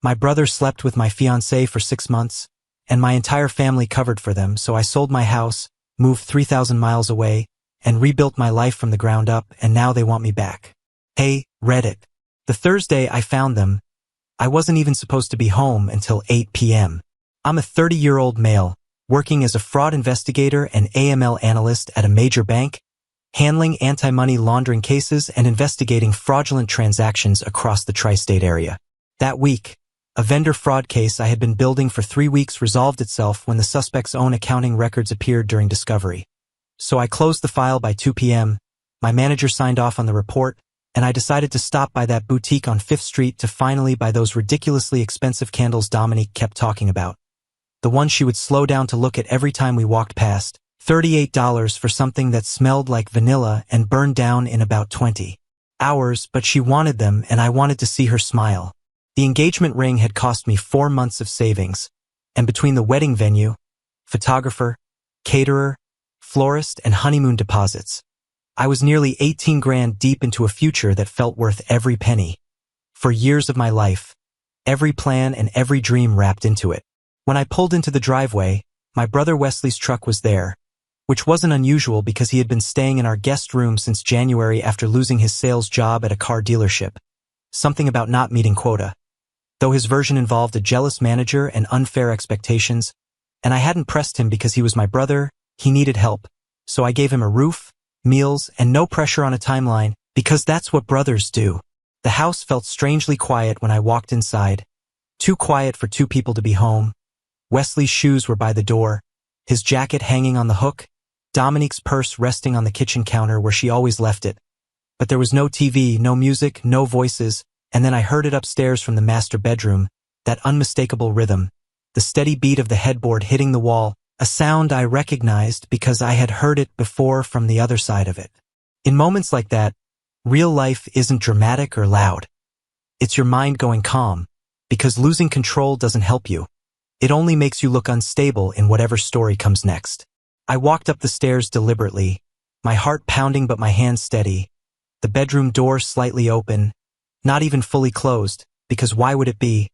My brother slept with my fiancée for 6 months, and my entire family covered for them, so I sold my house, moved 3,000 miles away, and rebuilt my life from the ground up, and now they want me back. Hey, Reddit. The Thursday I found them, I wasn't even supposed to be home until 8 p.m. I'm a 30-year-old male, working as a fraud investigator and AML analyst at a major bank, handling anti-money laundering cases and investigating fraudulent transactions across the tri-state area. That week, a vendor fraud case I had been building for 3 weeks resolved itself when the suspect's own accounting records appeared during discovery. So I closed the file by 2 p.m., my manager signed off on the report, and I decided to stop by that boutique on 5th Street to finally buy those ridiculously expensive candles Dominique kept talking about. The one she would slow down to look at every time we walked past. $38 for something that smelled like vanilla and burned down in about 20 hours, but she wanted them and I wanted to see her smile. The engagement ring had cost me 4 months of savings, and between the wedding venue, photographer, caterer, florist, and honeymoon deposits, I was nearly 18 grand deep into a future that felt worth every penny. For years of my life, every plan and every dream wrapped into it. When I pulled into the driveway, my brother Wesley's truck was there, which wasn't unusual because he had been staying in our guest room since January after losing his sales job at a car dealership. Something about not meeting quota. Though his version involved a jealous manager and unfair expectations, and I hadn't pressed him because he was my brother, he needed help. So I gave him a roof, meals, and no pressure on a timeline, because that's what brothers do. The house felt strangely quiet when I walked inside. Too quiet for 2 people to be home. Wesley's shoes were by the door, his jacket hanging on the hook, Dominique's purse resting on the kitchen counter where she always left it. But there was no TV, no music, no voices, and then I heard it upstairs from the master bedroom, that unmistakable rhythm, the steady beat of the headboard hitting the wall, a sound I recognized because I had heard it before from the other side of it. In moments like that, real life isn't dramatic or loud. It's your mind going calm, because losing control doesn't help you. It only makes you look unstable in whatever story comes next. I walked up the stairs deliberately, my heart pounding but my hands steady, the bedroom door slightly open, not even fully closed, because why would it be?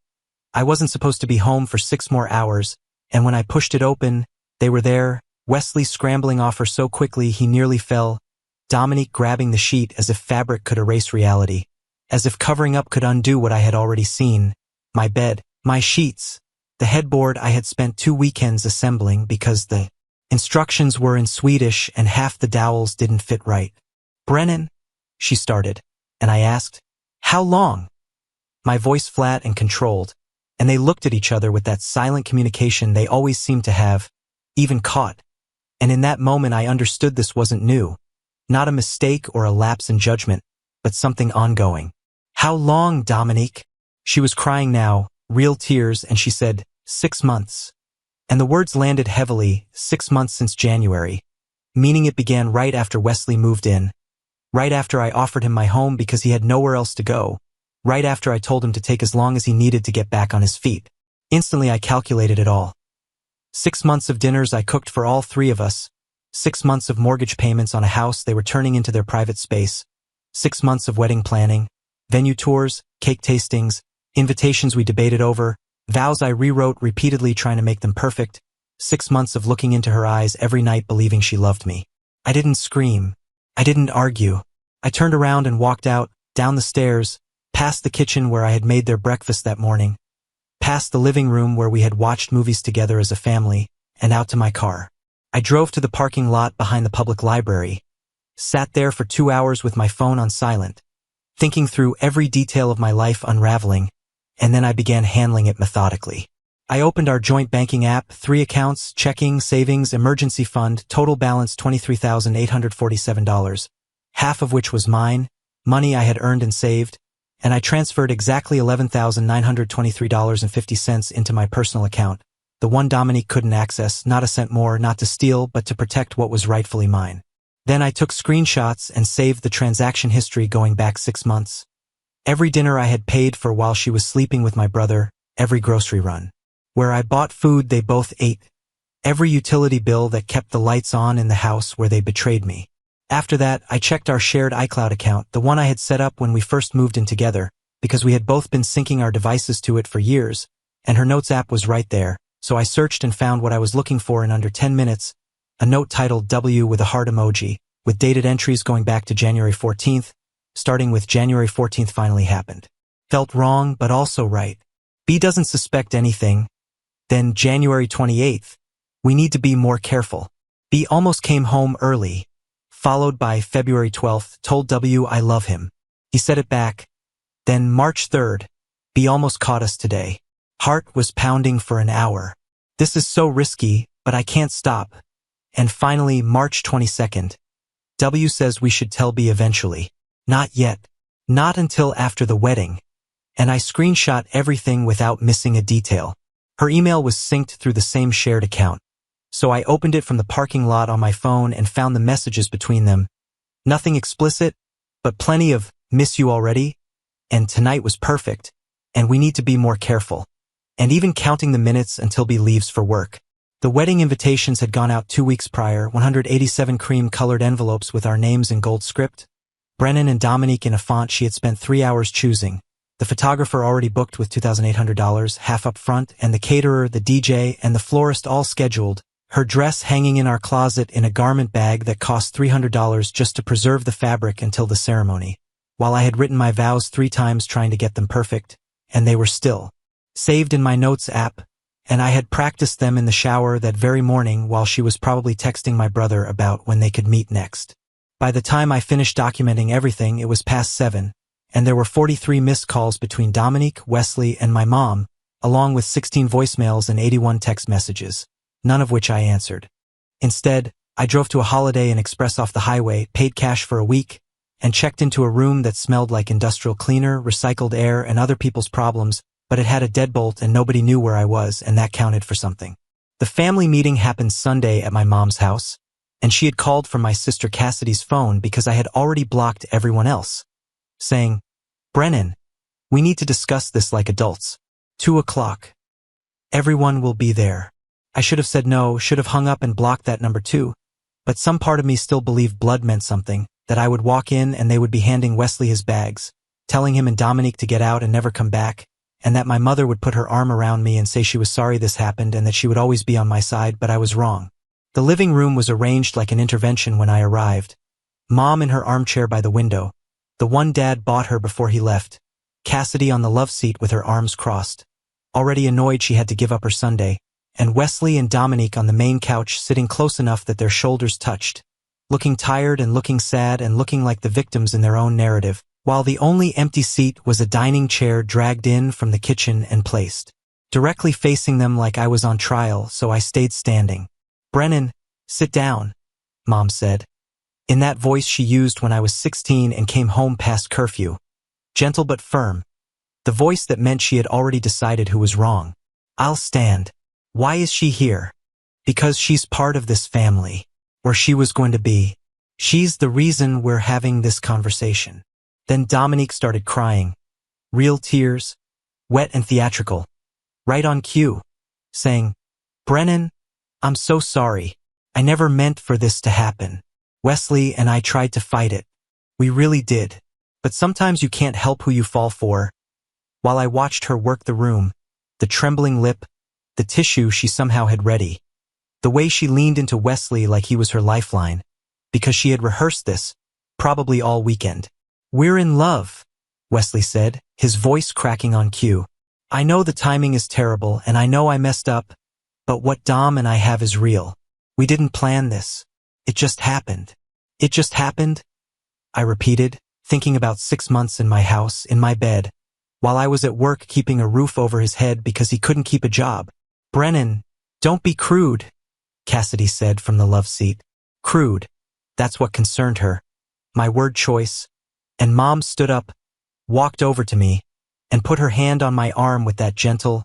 I wasn't supposed to be home for 6 more hours, and when I pushed it open, they were there, Wesley scrambling off her so quickly he nearly fell, Dominique grabbing the sheet as if fabric could erase reality, as if covering up could undo what I had already seen, my bed, my sheets, the headboard I had spent 2 weekends assembling because the instructions were in Swedish and half the dowels didn't fit right. Brennan, she started, and I asked, how long? My voice flat and controlled, and they looked at each other with that silent communication they always seemed to have, even caught. And in that moment I understood this wasn't new, not a mistake or a lapse in judgment, but something ongoing. How long, Dominique? She was crying now, real tears, and she said, 6 months. And the words landed heavily, 6 months since January, meaning it began right after Wesley moved in, right after I offered him my home because he had nowhere else to go, right after I told him to take as long as he needed to get back on his feet. Instantly I calculated it all. 6 months of dinners I cooked for all 3 of us, 6 months of mortgage payments on a house they were turning into their private space, 6 months of wedding planning, venue tours, cake tastings, invitations we debated over, vows I rewrote repeatedly trying to make them perfect, 6 months of looking into her eyes every night believing she loved me. I didn't scream. I didn't argue. I turned around and walked out, down the stairs, past the kitchen where I had made their breakfast that morning, past the living room where we had watched movies together as a family, and out to my car. I drove to the parking lot behind the public library, sat there for 2 hours with my phone on silent, thinking through every detail of my life unraveling, and then I began handling it methodically. I opened our joint banking app, 3 accounts, checking, savings, emergency fund, total balance $23,847, half of which was mine, money I had earned and saved, and I transferred exactly $11,923.50 into my personal account, the one Dominique couldn't access, not a cent more, not to steal, but to protect what was rightfully mine. Then I took screenshots and saved the transaction history going back 6 months. Every dinner I had paid for while she was sleeping with my brother, every grocery run. Where I bought food they both ate. Every utility bill that kept the lights on in the house where they betrayed me. After that, I checked our shared iCloud account, the one I had set up when we first moved in together, because we had both been syncing our devices to it for years, and her notes app was right there, so I searched and found what I was looking for in under 10 minutes, a note titled W with a heart emoji, with dated entries going back to January 14th, starting with January 14th finally happened. Felt wrong, but also right. B doesn't suspect anything. Then January 28th. We need to be more careful. B almost came home early, followed by February 12th, told W I love him. He said it back. Then March 3rd. B almost caught us today. Heart was pounding for an hour. This is so risky, but I can't stop. And finally, March 22nd. W says we should tell B eventually. Not yet. Not until after the wedding. And I screenshot everything without missing a detail. Her email was synced through the same shared account. So I opened it from the parking lot on my phone and found the messages between them. Nothing explicit, but plenty of miss you already, and tonight was perfect, and we need to be more careful. And even counting the minutes until B leaves for work. The wedding invitations had gone out 2 weeks prior, 187 cream-colored envelopes with our names in gold script. Brennan and Dominique in a font she had spent 3 hours choosing. The photographer already booked with $2,800, half up front, and the caterer, the DJ, and the florist all scheduled. Her dress hanging in our closet in a garment bag that cost $300 just to preserve the fabric until the ceremony. While I had written my vows 3 times trying to get them perfect, and they were still saved in my notes app, and I had practiced them in the shower that very morning while she was probably texting my brother about when they could meet next. By the time I finished documenting everything, it was past 7, and there were 43 missed calls between Dominique, Wesley, and my mom, along with 16 voicemails and 81 text messages, none of which I answered. Instead, I drove to a Holiday Inn Express off the highway, paid cash for a week, and checked into a room that smelled like industrial cleaner, recycled air, and other people's problems, but it had a deadbolt and nobody knew where I was, and that counted for something. The family meeting happened Sunday at my mom's house, and she had called from my sister Cassidy's phone because I had already blocked everyone else, saying, Brennan, we need to discuss this like adults. 2 o'clock. Everyone will be there. I should have said no, should have hung up and blocked that number too, but some part of me still believed blood meant something, that I would walk in and they would be handing Wesley his bags, telling him and Dominique to get out and never come back, and that my mother would put her arm around me and say she was sorry this happened and that she would always be on my side, but I was wrong. The living room was arranged like an intervention when I arrived. Mom in her armchair by the window, the one Dad bought her before he left, Cassidy on the love seat with her arms crossed, already annoyed she had to give up her Sunday, and Wesley and Dominique on the main couch sitting close enough that their shoulders touched, looking tired and looking sad and looking like the victims in their own narrative, while the only empty seat was a dining chair dragged in from the kitchen and placed directly facing them like I was on trial, so I stayed standing. Brennan, sit down, Mom said, in that voice she used when I was 16 and came home past curfew. Gentle but firm. The voice that meant she had already decided who was wrong. I'll stand. Why is she here? Because she's part of this family. Or she was going to be. She's the reason we're having this conversation. Then Dominique started crying. Real tears. Wet and theatrical. Right on cue. Saying, Brennan, I'm so sorry. I never meant for this to happen. Wesley and I tried to fight it. We really did. But sometimes you can't help who you fall for. While I watched her work the room, the trembling lip, the tissue she somehow had ready, the way she leaned into Wesley like he was her lifeline, because she had rehearsed this, probably all weekend. We're in love, Wesley said, his voice cracking on cue. I know the timing is terrible and I know I messed up, but what Dom and I have is real. We didn't plan this. It just happened. It just happened, I repeated, thinking about 6 months in my house, in my bed, while I was at work keeping a roof over his head because he couldn't keep a job. Brennan, don't be crude, Cassidy said from the love seat. Crude. That's what concerned her. My word choice. And Mom stood up, walked over to me, and put her hand on my arm with that gentle,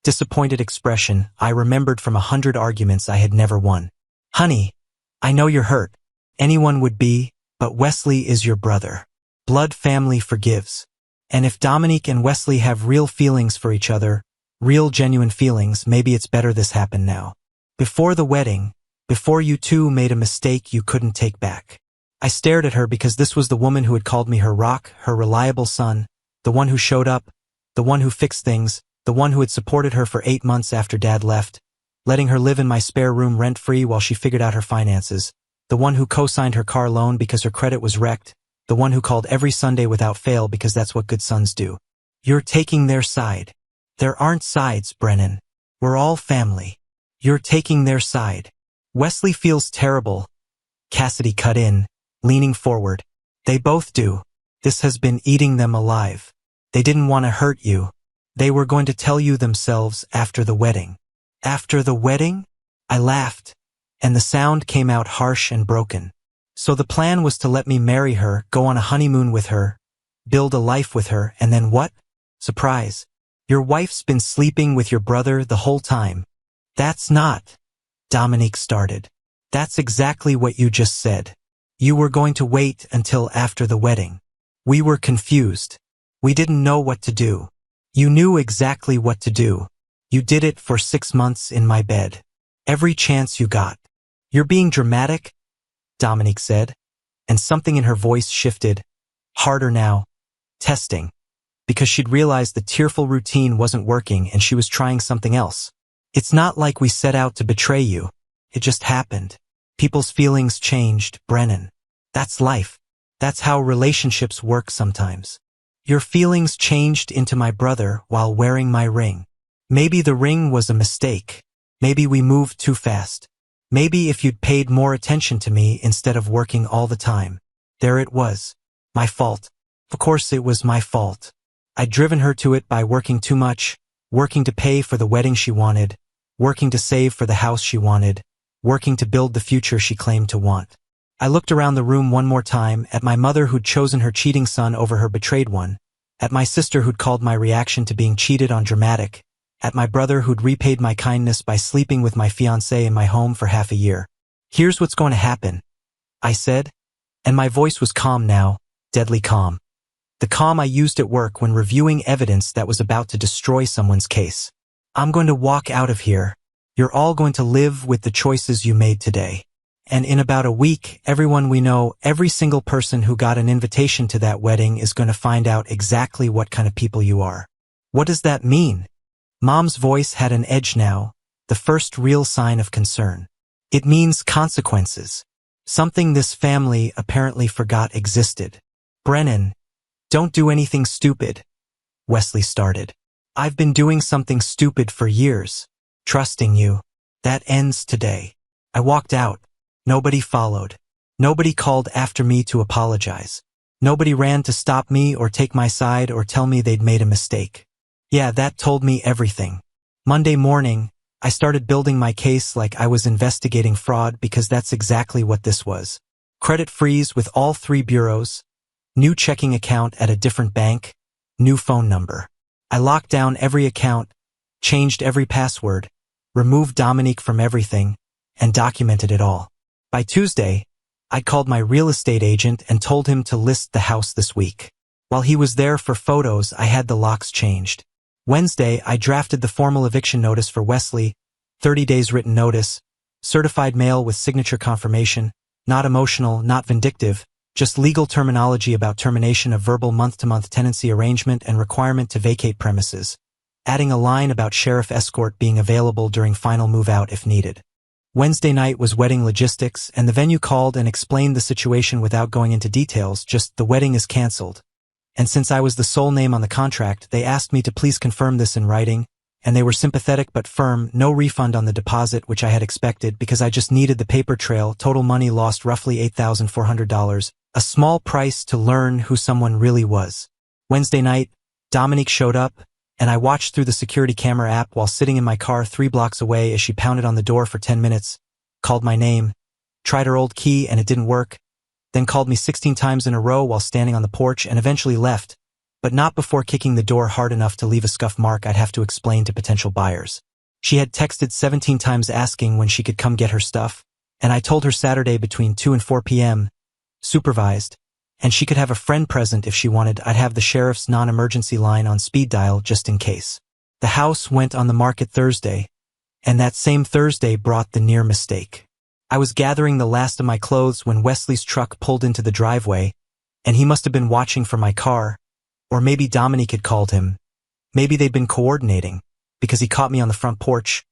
disappointed expression I remembered from 100 arguments I had never won. Honey, I know you're hurt. Anyone would be, but Wesley is your brother. Blood family forgives. And if Dominique and Wesley have real feelings for each other, real genuine feelings, maybe it's better this happened now. Before the wedding, before you two made a mistake you couldn't take back. I stared at her because this was the woman who had called me her rock, her reliable son, the the one who showed up, the one who fixed things, the one who had supported her for 8 months after Dad left, letting her live in my spare room rent-free while she figured out her finances, the one who co-signed her car loan because her credit was wrecked, the one who called every Sunday without fail because that's what good sons do. You're taking their side. There aren't sides, Brennan. We're all family. You're taking their side. Wesley feels terrible. Cassidy cut in, leaning forward. They both do. This has been eating them alive. They didn't want to hurt you. They were going to tell you themselves after the wedding. After the wedding? I laughed, and the sound came out harsh and broken. So the plan was to let me marry her, go on a honeymoon with her, build a life with her, and then what? Surprise. Your wife's been sleeping with your brother the whole time. That's not. Dominique started. That's exactly what you just said. You were going to wait until after the wedding. We were confused. We didn't know what to do. You knew exactly what to do. You did it for 6 months in my bed. Every chance you got. You're being dramatic, Dominique said, and something in her voice shifted. Harder now. Testing. Because she'd realized the tearful routine wasn't working and she was trying something else. It's not like we set out to betray you. It just happened. People's feelings changed, Brennan. That's life. That's how relationships work sometimes. Your feelings changed into my brother while wearing my ring. Maybe the ring was a mistake. Maybe we moved too fast. Maybe if you'd paid more attention to me instead of working all the time. There it was. My fault. Of course it was my fault. I'd driven her to it by working too much, working to pay for the wedding she wanted, working to save for the house she wanted, working to build the future she claimed to want. I looked around the room one more time, at my mother who'd chosen her cheating son over her betrayed one, at my sister who'd called my reaction to being cheated on dramatic, at my brother who'd repaid my kindness by sleeping with my fiancé in my home for half a year. Here's what's going to happen, I said, and my voice was calm now, deadly calm. The calm I used at work when reviewing evidence that was about to destroy someone's case. I'm going to walk out of here. You're all going to live with the choices you made today. And in about a week, everyone we know, every single person who got an invitation to that wedding is going to find out exactly what kind of people you are. What does that mean? Mom's voice had an edge now, the first real sign of concern. It means consequences. Something this family apparently forgot existed. Brennan, don't do anything stupid, Wesley started. I've been doing something stupid for years. Trusting you. That ends today. I walked out. Nobody followed. Nobody called after me to apologize. Nobody ran to stop me or take my side or tell me they'd made a mistake. Yeah, that told me everything. Monday morning, I started building my case like I was investigating fraud because that's exactly what this was. Credit freeze with all 3 bureaus, new checking account at a different bank, new phone number. I locked down every account, changed every password, removed Dominique from everything, and documented it all. By Tuesday, I'd called my real estate agent and told him to list the house this week. While he was there for photos, I had the locks changed. Wednesday, I drafted the formal eviction notice for Wesley, 30 days written notice, certified mail with signature confirmation, not emotional, not vindictive, just legal terminology about termination of verbal month-to-month tenancy arrangement and requirement to vacate premises, adding a line about sheriff escort being available during final move-out if needed. Wednesday night was wedding logistics, and the venue called and explained the situation without going into details, just the wedding is canceled. And since I was the sole name on the contract, they asked me to please confirm this in writing, and they were sympathetic but firm, no refund on the deposit, which I had expected because I just needed the paper trail. Total money lost roughly $8,400, a small price to learn who someone really was. Wednesday night, Dominique showed up, and I watched through the security camera app while sitting in my car 3 blocks away as she pounded on the door for 10 minutes, called my name, tried her old key and it didn't work, then called me 16 times in a row while standing on the porch and eventually left, but not before kicking the door hard enough to leave a scuff mark I'd have to explain to potential buyers. She had texted 17 times asking when she could come get her stuff, and I told her Saturday between 2 and 4 p.m., supervised, and she could have a friend present if she wanted. I'd have the sheriff's non-emergency line on speed dial just in case. The house went on the market Thursday, and that same Thursday brought the near mistake. I was gathering the last of my clothes when Wesley's truck pulled into the driveway, and he must have been watching for my car, Or maybe Dominique had called him. Maybe they'd been coordinating, because he caught me on the front porch,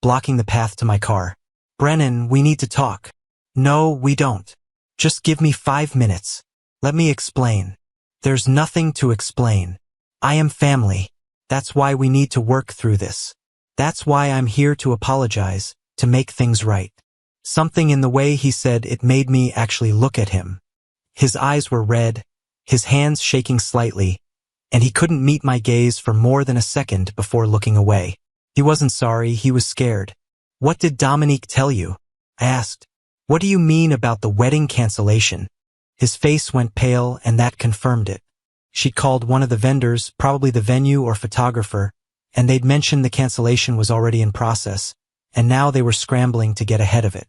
blocking the path to my car. Brennan, we need to talk. No, we don't. Just give me 5 minutes. Let me explain. There's nothing to explain. I am family. That's why we need to work through this. That's why I'm here to apologize, to make things right. Something in the way he said it made me actually look at him. His eyes were red, his hands shaking slightly, and he couldn't meet my gaze for more than a second before looking away. He wasn't sorry, he was scared. What did Dominique tell you? I asked. What do you mean about the wedding cancellation? His face went pale, and that confirmed it. She'd called one of the vendors, probably the venue or photographer, and they'd mentioned the cancellation was already in process, and now they were scrambling to get ahead of it.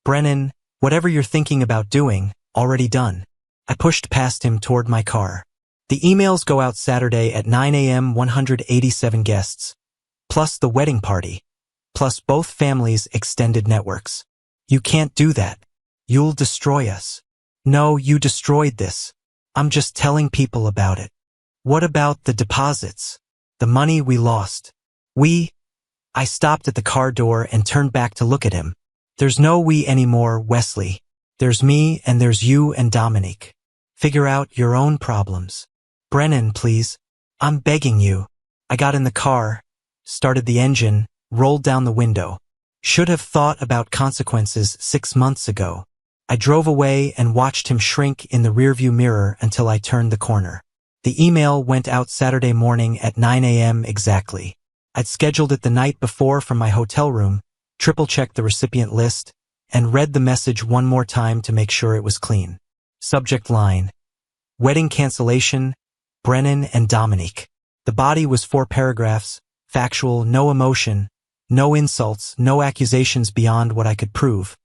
Brennan, whatever you're thinking about doing, already done. I pushed past him toward my car. The emails go out Saturday at 9 a.m. 187 guests, plus the wedding party, plus both families' extended networks. You can't do that. You'll destroy us. No, you destroyed this. I'm just telling people about it. What about the deposits? The money we lost? I stopped at the car door and turned back to look at him. There's no we anymore, Wesley. There's me and there's you and Dominique. Figure out your own problems. Brennan, please. I'm begging you. I got in the car, started the engine, rolled down the window. Should have thought about consequences 6 months ago. I drove away and watched him shrink in the rearview mirror until I turned the corner. The email went out Saturday morning at 9 a.m. exactly. I'd scheduled it the night before from my hotel room, triple-checked the recipient list, and read the message one more time to make sure it was clean. Subject line: Wedding cancellation, Brennan and Dominique. The body was 4 paragraphs, factual, no emotion, no insults, no accusations beyond what I could prove,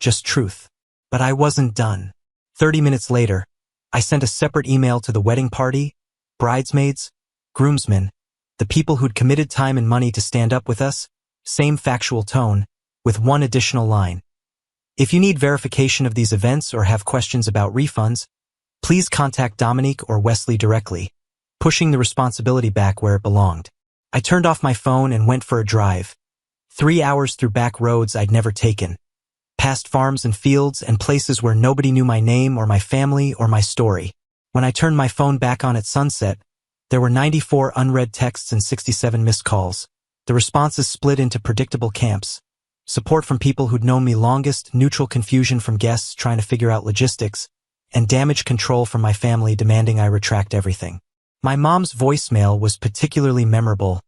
just truth. But I wasn't done. 30 minutes later, I sent a separate email to the wedding party, bridesmaids, groomsmen, the people who'd committed time and money to stand up with us, same factual tone, with one additional line. If you need verification of these events or have questions about refunds, please contact Dominique or Wesley directly, pushing the responsibility back where it belonged. I turned off my phone and went for a drive. 3 hours through back roads I'd never taken, past farms and fields and places where nobody knew my name or my family or my story. When I turned my phone back on at sunset, there were 94 unread texts and 67 missed calls. The responses split into predictable camps. Support from people who'd known me longest, neutral confusion from guests trying to figure out logistics, and damage control from my family demanding I retract everything. My mom's voicemail was particularly memorable.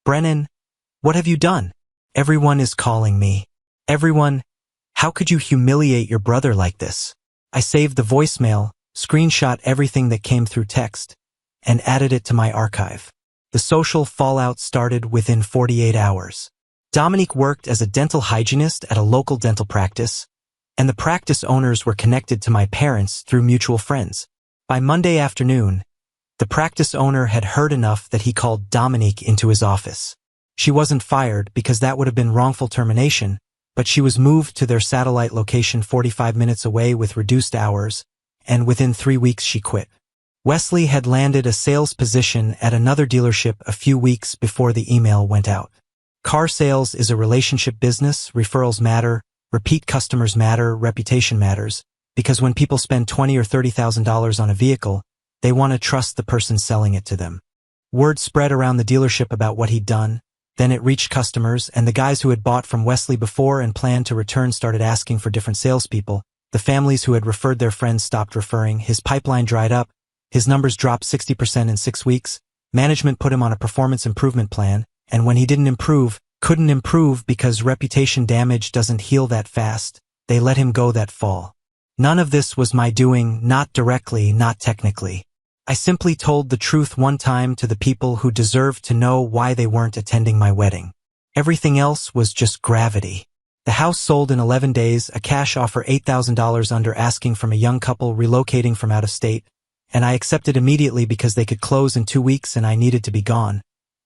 Brennan, what have you done? Everyone is calling me. Everyone. How could you humiliate your brother like this? I saved the voicemail, screenshot everything that came through text, and added it to my archive. The social fallout started within 48 hours. Dominique worked as a dental hygienist at a local dental practice, and the practice owners were connected to my parents through mutual friends. By Monday afternoon, the practice owner had heard enough that he called Dominique into his office. She wasn't fired because that would have been wrongful termination, but she was moved to their satellite location 45 minutes away with reduced hours, and within 3 weeks she quit. Wesley had landed a sales position at another dealership a few weeks before the email went out. Car sales is a relationship business, referrals matter, repeat customers matter, reputation matters, because when people spend $20,000 or $30,000 on a vehicle, they want to trust the person selling it to them. Word spread around the dealership about what he'd done. Then it reached customers, and the guys who had bought from Wesley before and planned to return started asking for different salespeople. The families who had referred their friends stopped referring. His pipeline dried up. His numbers dropped 60% in 6 weeks. Management put him on a performance improvement plan, and when he couldn't improve because reputation damage doesn't heal that fast, they let him go that fall. None of this was my doing, not directly, not technically. I simply told the truth one time to the people who deserved to know why they weren't attending my wedding. Everything else was just gravity. The house sold in 11 days, a cash offer $8,000 under asking from a young couple relocating from out of state, and I accepted immediately because they could close in 2 weeks and I needed to be gone.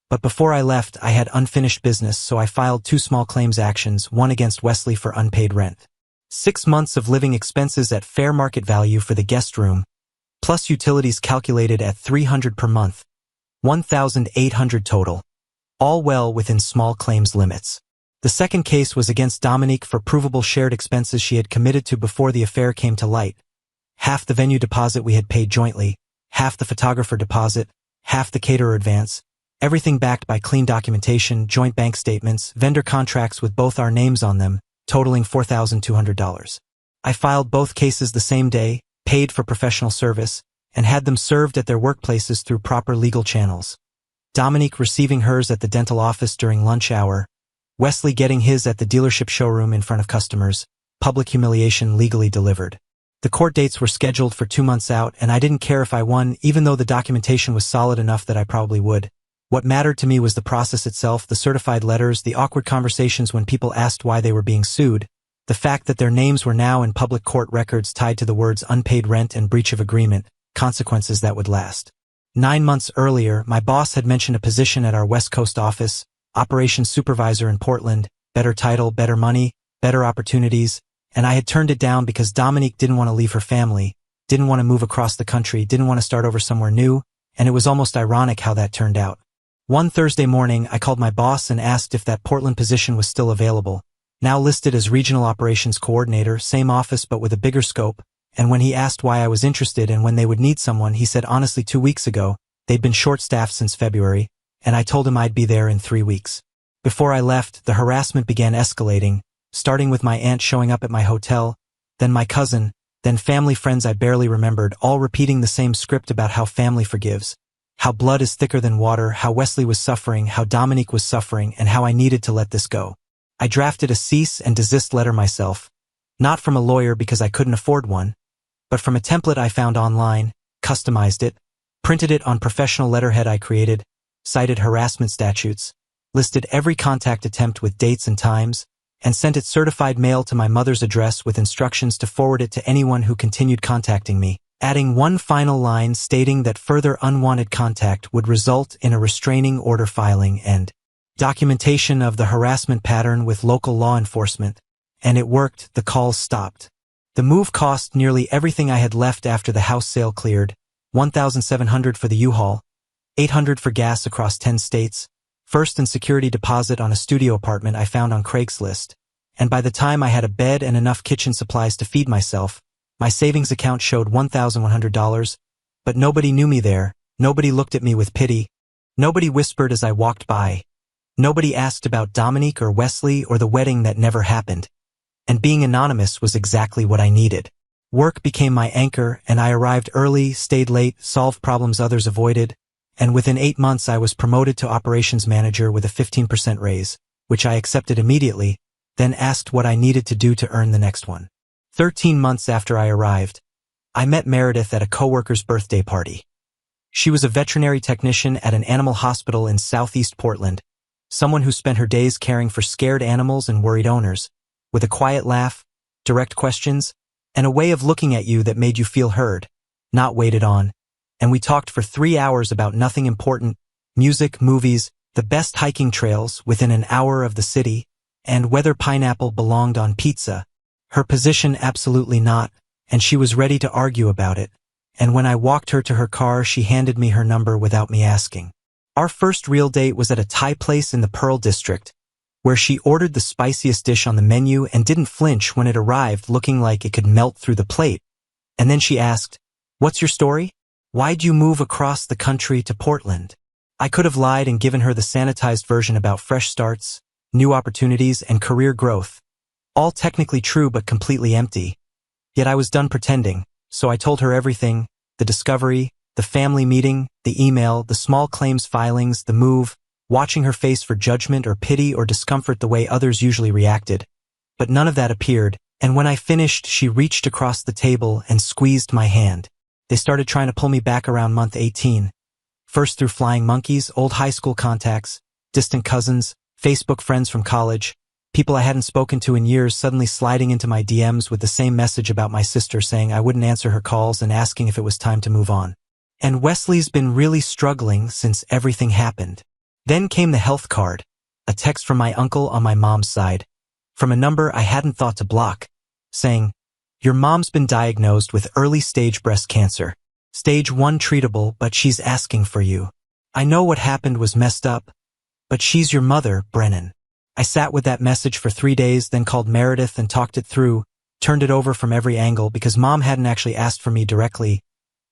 But before I left, I had unfinished business, so I filed 2 small claims actions, one against Wesley for unpaid rent. 6 months of living expenses at fair market value for the guest room, plus utilities calculated at $300 per month, $1,800 total, all well within small claims limits. The second case was against Dominique for provable shared expenses she had committed to before the affair came to light. Half the venue deposit we had paid jointly, half the photographer deposit, half the caterer advance, everything backed by clean documentation, joint bank statements, vendor contracts with both our names on them, totaling $4,200. I filed both cases the same day, paid for professional service, and had them served at their workplaces through proper legal channels. Dominique receiving hers at the dental office during lunch hour, Wesley getting his at the dealership showroom in front of customers, public humiliation legally delivered. The court dates were scheduled for 2 months out, and I didn't care if I won, even though the documentation was solid enough that I probably would. What mattered to me was the process itself, the certified letters, the awkward conversations when people asked why they were being sued, the fact that their names were now in public court records tied to the words unpaid rent and breach of agreement, consequences that would last. 9 months earlier, my boss had mentioned a position at our West Coast office, operations supervisor in Portland, better title, better money, better opportunities, and I had turned it down because Dominique didn't want to leave her family, didn't want to move across the country, didn't want to start over somewhere new, and it was almost ironic how that turned out. One Thursday morning, I called my boss and asked if that Portland position was still available, now listed as Regional Operations Coordinator, same office but with a bigger scope, and when he asked why I was interested and when they would need someone, he said honestly 2 weeks ago, they'd been short-staffed since February, and I told him I'd be there in 3 weeks. Before I left, the harassment began escalating, starting with my aunt showing up at my hotel, then my cousin, then family friends I barely remembered, all repeating the same script about how family forgives, how blood is thicker than water, how Wesley was suffering, how Dominique was suffering, and how I needed to let this go. I drafted a cease and desist letter myself, not from a lawyer because I couldn't afford one, but from a template I found online, customized it, printed it on professional letterhead I created, cited harassment statutes, listed every contact attempt with dates and times, and sent it certified mail to my mother's address with instructions to forward it to anyone who continued contacting me, adding one final line stating that further unwanted contact would result in a restraining order filing and documentation of the harassment pattern with local law enforcement. And it worked, the calls stopped. The move cost nearly everything I had left after the house sale cleared, $1,700 for the U-Haul, $800 for gas across 10 states, first and security deposit on a studio apartment I found on Craigslist, and by the time I had a bed and enough kitchen supplies to feed myself, my savings account showed $1,100, but nobody knew me there, nobody looked at me with pity, nobody whispered as I walked by, nobody asked about Dominique or Wesley or the wedding that never happened, and being anonymous was exactly what I needed. Work became my anchor, and I arrived early, stayed late, solved problems others avoided, and within 8 months I was promoted to operations manager with a 15% raise, which I accepted immediately, then asked what I needed to do to earn the next one. 13 months after I arrived, I met Meredith at a coworker's birthday party. She was a veterinary technician at an animal hospital in southeast Portland, someone who spent her days caring for scared animals and worried owners, with a quiet laugh, direct questions, and a way of looking at you that made you feel heard, not waited on. And we talked for 3 hours about nothing important, music, movies, the best hiking trails within an hour of the city, and whether pineapple belonged on pizza. Her position absolutely not, and she was ready to argue about it. And when I walked her to her car, she handed me her number without me asking. Our first real date was at a Thai place in the Pearl District, where she ordered the spiciest dish on the menu and didn't flinch when it arrived, looking like it could melt through the plate. And then she asked, "What's your story? Why'd you move across the country to Portland?" I could have lied and given her the sanitized version about fresh starts, new opportunities, and career growth. All technically true but completely empty. Yet I was done pretending, so I told her everything, the discovery, the family meeting, the email, the small claims filings, the move, watching her face for judgment or pity or discomfort the way others usually reacted. But none of that appeared, and when I finished, she reached across the table and squeezed my hand. They started trying to pull me back around month 18. First through flying monkeys, old high school contacts, distant cousins, Facebook friends from college, people I hadn't spoken to in years suddenly sliding into my DMs with the same message about my sister saying I wouldn't answer her calls and asking if it was time to move on. And Wesley's been really struggling since everything happened. Then came the health card, a text from my uncle on my mom's side, from a number I hadn't thought to block, saying, "Your mom's been diagnosed with early-stage breast cancer. Stage 1 treatable, but she's asking for you. I know what happened was messed up, but she's your mother, Brennan. I sat with that message for 3 days, then called Meredith and talked it through, turned it over from every angle because Mom hadn't actually asked for me directly.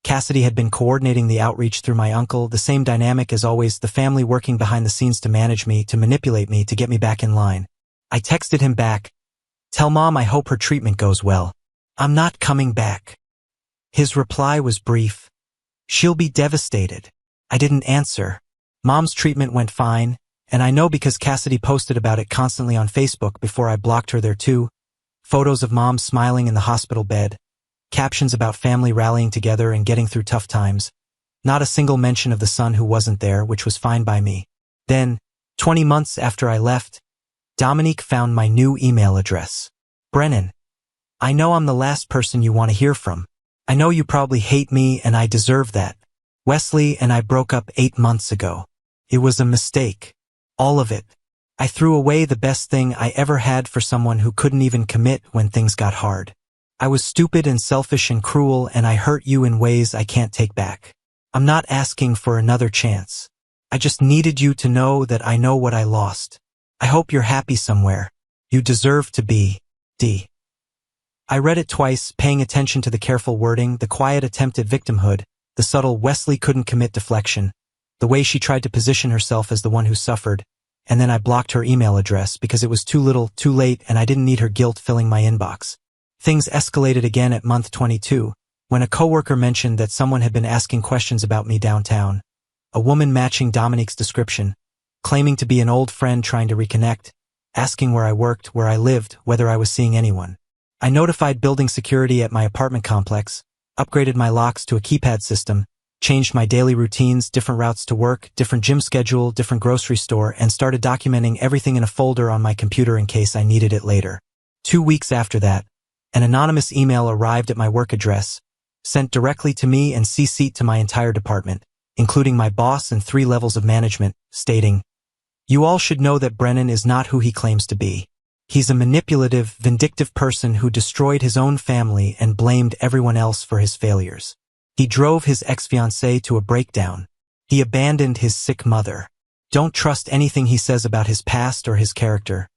Cassidy had been coordinating the outreach through my uncle, the same dynamic as always, the family working behind the scenes to manage me, to manipulate me, to get me back in line. I texted him back, "Tell Mom I hope her treatment goes well. I'm not coming back." His reply was brief, "She'll be devastated." I didn't answer. Mom's treatment went fine, and I know because Cassidy posted about it constantly on Facebook before I blocked her there too. Photos of Mom smiling in the hospital bed, captions about family rallying together and getting through tough times. Not a single mention of the son who wasn't there, which was fine by me. Then, 20 months after I left, Dominique found my new email address. "Brennan, I know I'm the last person you want to hear from. I know you probably hate me and I deserve that. Wesley and I broke up 8 months ago. It was a mistake. All of it. I threw away the best thing I ever had for someone who couldn't even commit when things got hard. I was stupid and selfish and cruel, and I hurt you in ways I can't take back. I'm not asking for another chance. I just needed you to know that I know what I lost. I hope you're happy somewhere. You deserve to be, D." I read it twice, paying attention to the careful wording, the quiet attempt at victimhood, the subtle Wesley couldn't commit deflection, the way she tried to position herself as the one who suffered, and then I blocked her email address because it was too little, too late, and I didn't need her guilt filling my inbox. Things escalated again at month 22, when a coworker mentioned that someone had been asking questions about me downtown. A woman matching Dominique's description, claiming to be an old friend trying to reconnect, asking where I worked, where I lived, whether I was seeing anyone. I notified building security at my apartment complex, upgraded my locks to a keypad system, changed my daily routines, different routes to work, different gym schedule, different grocery store, and started documenting everything in a folder on my computer in case I needed it later. 2 weeks after that, an anonymous email arrived at my work address, sent directly to me and CC'd to my entire department, including my boss and 3 levels of management, stating, "You all should know that Brennan is not who he claims to be. He's a manipulative, vindictive person who destroyed his own family and blamed everyone else for his failures. He drove his ex-fiancée to a breakdown. He abandoned his sick mother. Don't trust anything he says about his past or his character."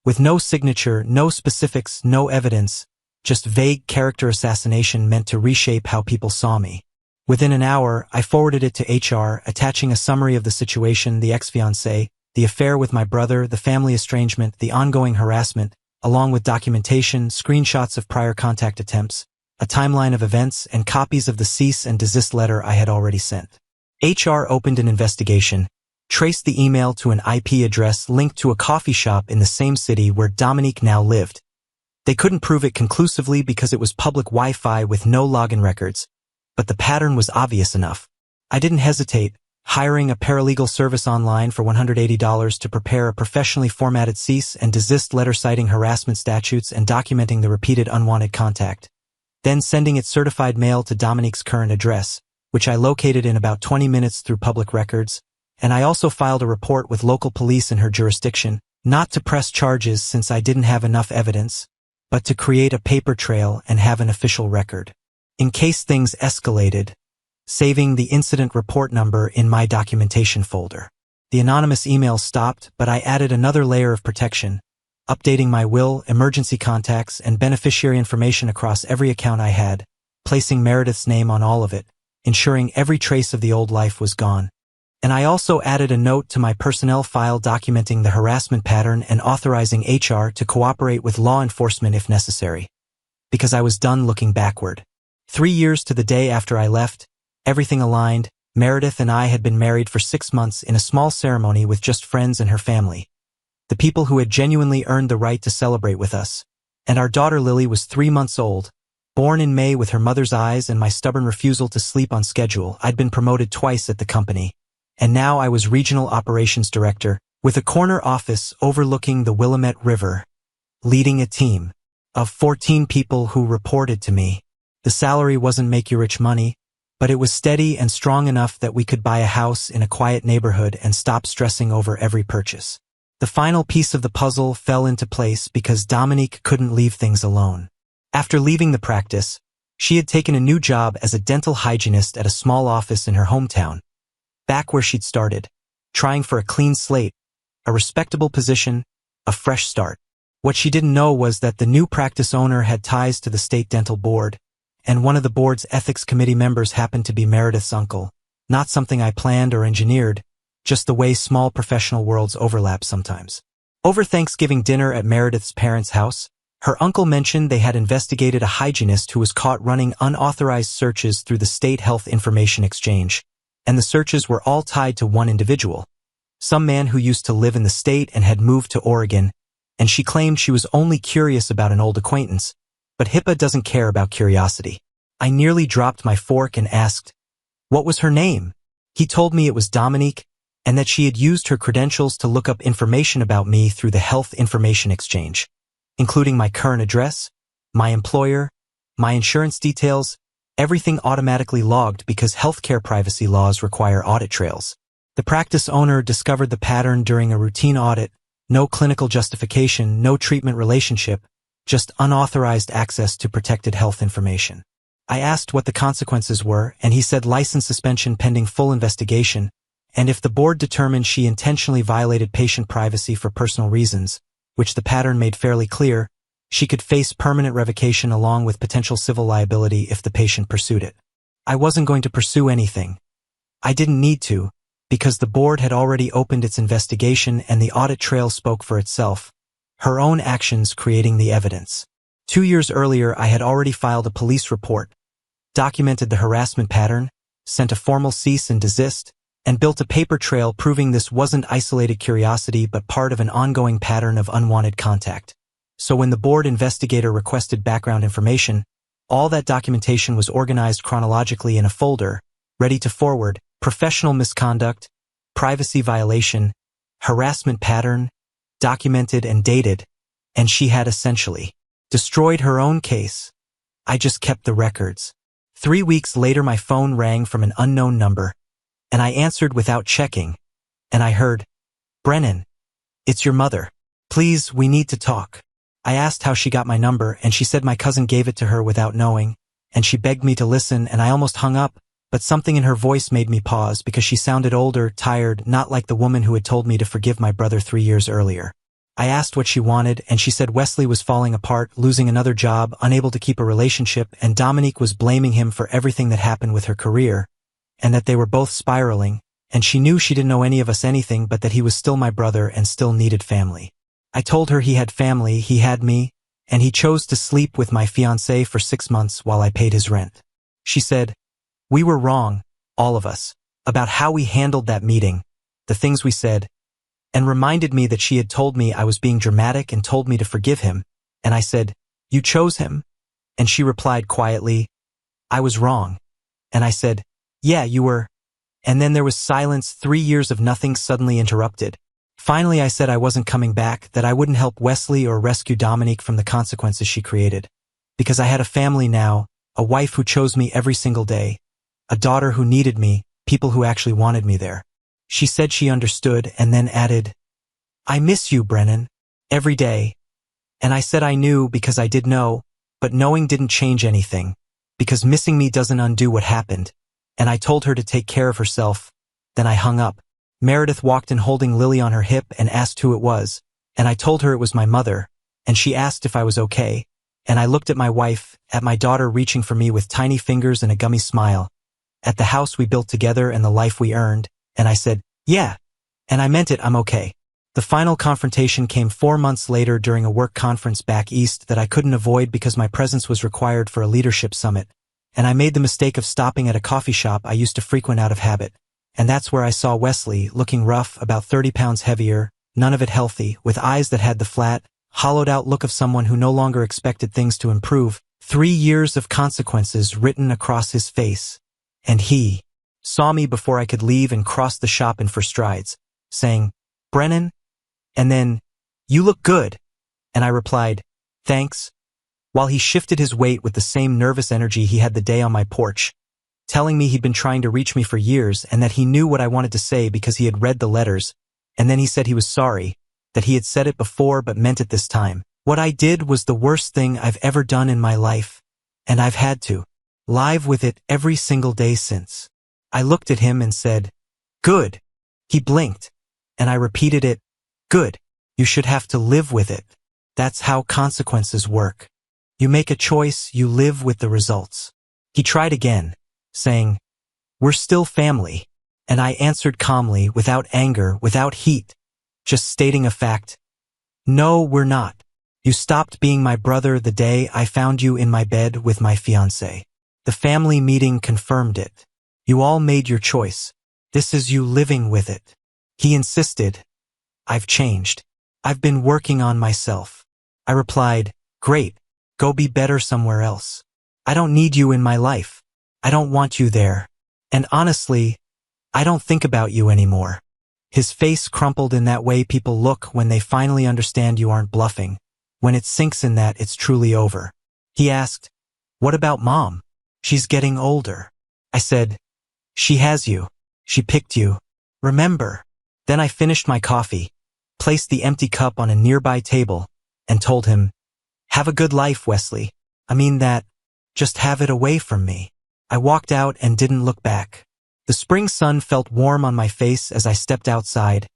With no signature, no specifics, no evidence, just vague character assassination meant to reshape how people saw me. Within an hour, I forwarded it to HR, attaching a summary of the situation, the ex-fiancée, the affair with my brother, the family estrangement, the ongoing harassment, along with documentation, screenshots of prior contact attempts, a timeline of events, and copies of the cease and desist letter I had already sent. HR opened an investigation, traced the email to an IP address linked to a coffee shop in the same city where Dominique now lived. They couldn't prove it conclusively because it was public Wi-Fi with no login records, but the pattern was obvious enough. I didn't hesitate, hiring a paralegal service online for $180 to prepare a professionally formatted cease and desist letter citing harassment statutes and documenting the repeated unwanted contact. Then sending it certified mail to Dominique's current address, which I located in about 20 minutes through public records, and I also filed a report with local police in her jurisdiction, not to press charges since I didn't have enough evidence, but to create a paper trail and have an official record. In case things escalated, saving the incident report number in my documentation folder. The anonymous email stopped, but I added another layer of protection, updating my will, emergency contacts, and beneficiary information across every account I had, placing Meredith's name on all of it, ensuring every trace of the old life was gone. And I also added a note to my personnel file documenting the harassment pattern and authorizing HR to cooperate with law enforcement if necessary. Because I was done looking backward. 3 years to the day after I left, everything aligned. Meredith and I had been married for 6 months in a small ceremony with just friends and her family. The people who had genuinely earned the right to celebrate with us. And our daughter Lily was 3 months old. Born in May with her mother's eyes and my stubborn refusal to sleep on schedule, I'd been promoted twice at the company. And now I was regional operations director, with a corner office overlooking the Willamette River, leading a team of 14 people who reported to me. The salary wasn't make-you-rich money, but it was steady and strong enough that we could buy a house in a quiet neighborhood and stop stressing over every purchase. The final piece of the puzzle fell into place because Dominique couldn't leave things alone. After leaving the practice, She had taken a new job as a dental hygienist at a small office in her hometown, back where she'd started, trying for a clean slate, a respectable position, a fresh start. What she didn't know was that the new practice owner had ties to the state dental board, and one of the board's ethics committee members happened to be Meredith's uncle. Not something I planned or engineered, just the way small professional worlds overlap sometimes. Over Thanksgiving dinner at Meredith's parents' house, her uncle mentioned they had investigated a hygienist who was caught running unauthorized searches through the State Health Information Exchange, and the searches were all tied to one individual, some man who used to live in the state and had moved to Oregon, and she claimed she was only curious about an old acquaintance, but HIPAA doesn't care about curiosity. I nearly dropped my fork and asked, what was her name? He told me it was Dominique, and that she had used her credentials to look up information about me through the Health Information Exchange, including my current address, my employer, my insurance details, everything automatically logged because healthcare privacy laws require audit trails. The practice owner discovered the pattern during a routine audit, no clinical justification, no treatment relationship, just unauthorized access to protected health information. I asked what the consequences were, and he said license suspension pending full investigation, and if the board determined she intentionally violated patient privacy for personal reasons, which the pattern made fairly clear, she could face permanent revocation along with potential civil liability if the patient pursued it. I wasn't going to pursue anything. I didn't need to, because the board had already opened its investigation and the audit trail spoke for itself, her own actions creating the evidence. 2 years earlier, I had already filed a police report, documented the harassment pattern, sent a formal cease and desist, and built a paper trail proving this wasn't isolated curiosity but part of an ongoing pattern of unwanted contact. So when the board investigator requested background information, all that documentation was organized chronologically in a folder, ready to forward: professional misconduct, privacy violation, harassment pattern, documented and dated, and she had essentially destroyed her own case. I just kept the records. 3 weeks later, my phone rang from an unknown number, and I answered without checking, and I heard, "Brennan, it's your mother. Please, we need to talk." I asked how she got my number, and she said my cousin gave it to her without knowing, and she begged me to listen, and I almost hung up, but something in her voice made me pause because she sounded older, tired, not like the woman who had told me to forgive my brother 3 years earlier. I asked what she wanted, and she said Wesley was falling apart, losing another job, unable to keep a relationship, and Dominique was blaming him for everything that happened with her career, and that they were both spiraling, and she knew she didn't know any of us anything but that he was still my brother and still needed family. I told her he had family, he had me, and he chose to sleep with my fiancé for 6 months while I paid his rent. She said, we were wrong, all of us, about how we handled that meeting, the things we said, and reminded me that she had told me I was being dramatic and told me to forgive him, and I said, you chose him? And she replied quietly, I was wrong. And I said, yeah, you were. And then there was silence. 3 years of nothing suddenly interrupted. Finally, I said I wasn't coming back, that I wouldn't help Wesley or rescue Dominique from the consequences she created. Because I had a family now, a wife who chose me every single day, a daughter who needed me, people who actually wanted me there. She said she understood and then added, I miss you, Brennan, every day. And I said I knew because I did know, but knowing didn't change anything, because missing me doesn't undo what happened. And I told her to take care of herself. Then I hung up. Meredith walked in holding Lily on her hip and asked who it was, and I told her it was my mother, and she asked if I was okay, and I looked at my wife, at my daughter reaching for me with tiny fingers and a gummy smile, at the house we built together and the life we earned, and I said, yeah, and I meant it, I'm okay. The final confrontation came 4 months later during a work conference back east that I couldn't avoid because my presence was required for a leadership summit, and I made the mistake of stopping at a coffee shop I used to frequent out of habit. And that's where I saw Wesley, looking rough, about 30 pounds heavier, none of it healthy, with eyes that had the flat, hollowed-out look of someone who no longer expected things to improve, 3 years of consequences written across his face. And he saw me before I could leave and crossed the shop in 4 strides, saying, Brennan? And then, you look good. And I replied, thanks, while he shifted his weight with the same nervous energy he had the day on my porch, telling me he'd been trying to reach me for years and that he knew what I wanted to say because he had read the letters, and then he said he was sorry, that he had said it before but meant it this time. What I did was the worst thing I've ever done in my life, and I've had to live with it every single day since. I looked at him and said, "Good." He blinked, and I repeated it, "Good. You should have to live with it. That's how consequences work. You make a choice, you live with the results." He tried again, saying, "We're still family." And I answered calmly, without anger, without heat, just stating a fact. "No, we're not. You stopped being my brother the day I found you in my bed with my fiancé. The family meeting confirmed it. You all made your choice. This is you living with it." He insisted, "I've changed. I've been working on myself." I replied, "Great. Go be better somewhere else. I don't need you in my life. I don't want you there. And honestly, I don't think about you anymore." His face crumpled in that way people look when they finally understand you aren't bluffing, when it sinks in that it's truly over. He asked, "What about Mom? She's getting older." I said, "She has you. She picked you. Remember." Then I finished my coffee, placed the empty cup on a nearby table, and told him, "Have a good life, Wesley. I mean that. Just have it away from me." I walked out and didn't look back. The spring sun felt warm on my face as I stepped outside,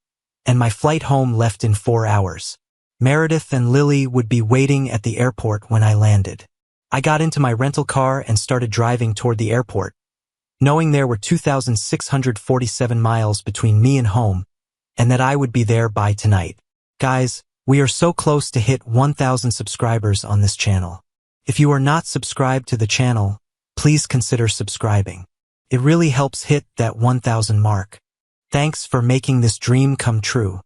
and my flight home left in 4 hours. Meredith and Lily would be waiting at the airport when I landed. I got into my rental car and started driving toward the airport, knowing there were 2,647 miles between me and home, and that I would be there by tonight. Guys, we are so close to hit 1,000 subscribers on this channel. If you are not subscribed to the channel, please consider subscribing. It really helps hit that 1,000 mark. Thanks for making this dream come true.